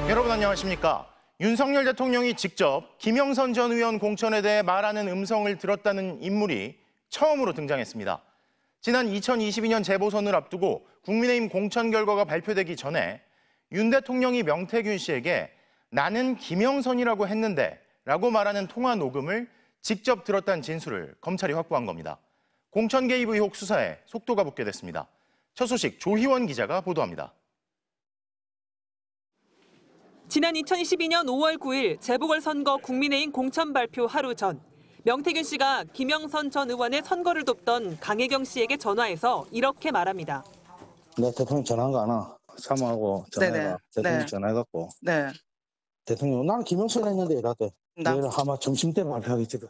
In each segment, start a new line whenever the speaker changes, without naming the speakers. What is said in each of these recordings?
여러분 안녕하십니까? 윤석열 대통령이 직접 김영선 전 의원 공천에 대해 말하는 음성을 들었다는 인물이 처음으로 등장했습니다. 지난 2022년 재보선을 앞두고 국민의힘 공천 결과가 발표되기 전에 윤 대통령이 명태균 씨에게 나는 김영선이라고 했는데 라고 말하는 통화 녹음을 직접 들었다는 진술을 검찰이 확보한 겁니다. 공천 개입 의혹 수사에 속도가 붙게 됐습니다. 첫 소식 조희원 기자가 보도합니다.
지난 2022년 5월 9일 재보궐선거 국민의힘 공천 발표 하루 전 명태균 씨가 김영선 전 의원의 선거를 돕던 강혜경 씨에게 전화해서 이렇게 말합니다.
내 대통령 전화한 거 아나? 사모하고 전화해가. 대통령 전화해갖고.
네.
대통령 나는 김영선 했는데 이랬대. 내일 아마 점심때 발표하겠지.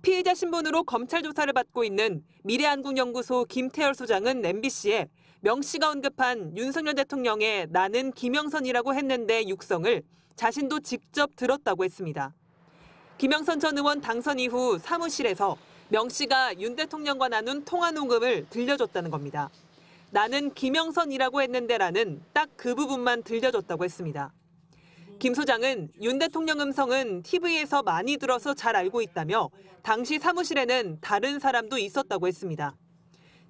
피의자 신분으로 검찰 조사를 받고 있는 미래한국연구소 김태열 소장은 MBC에 명 씨가 언급한 윤석열 대통령의 나는 김영선이라고 했는데 육성을 자신도 직접 들었다고 했습니다. 김영선 전 의원 당선 이후 사무실에서 명 씨가 윤 대통령과 나눈 통화 녹음을 들려줬다는 겁니다. 나는 김영선이라고 했는데라는 딱 그 부분만 들려줬다고 했습니다. 김 소장은 윤 대통령 음성은 TV에서 많이 들어서 잘 알고 있다며 당시 사무실에는 다른 사람도 있었다고 했습니다.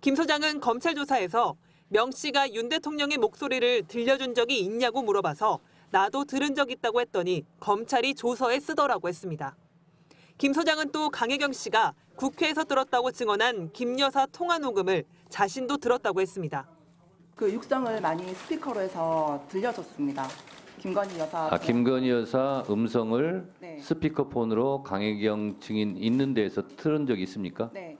김 소장은 검찰 조사에서 명 씨가 윤 대통령의 목소리를 들려준 적이 있냐고 물어봐서 나도 들은 적 있다고 했더니 검찰이 조서에 쓰더라고 했습니다. 김 소장은 또 강혜경 씨가 국회에서 들었다고 증언한 김 여사 통화 녹음을 자신도 들었다고 했습니다.
그 육성을 많이 스피커로 해서 들려줬습니다. 김건희 여사.
김건희 여사 음성을 네. 스피커폰으로 강혜경 증인 있는 데에서 틀은 적이 있습니까?
네.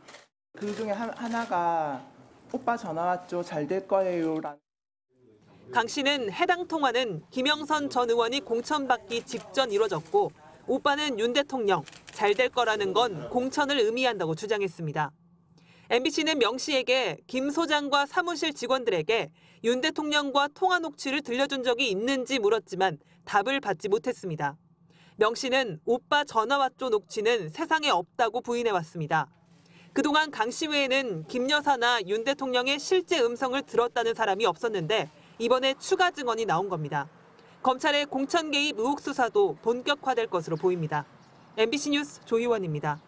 그 중에 하나가 오빠 전화 왔죠. 잘 될 거예요라는.
강 씨는 해당 통화는 김영선 전 의원이 공천받기 직전 이뤄졌고 오빠는 윤 대통령, 잘 될 거라는 건 공천을 의미한다고 주장했습니다. MBC는 명 씨에게 김 소장과 사무실 직원들에게 윤 대통령과 통화 녹취를 들려준 적이 있는지 물었지만 답을 받지 못했습니다. 명 씨는 오빠 전화 왔죠 녹취는 세상에 없다고 부인해왔습니다. 그동안 강 씨 외에는 김 여사나 윤 대통령의 실제 음성을 들었다는 사람이 없었는데 이번에 추가 증언이 나온 겁니다. 검찰의 공천 개입 의혹 수사도 본격화될 것으로 보입니다. MBC 뉴스 조희원입니다.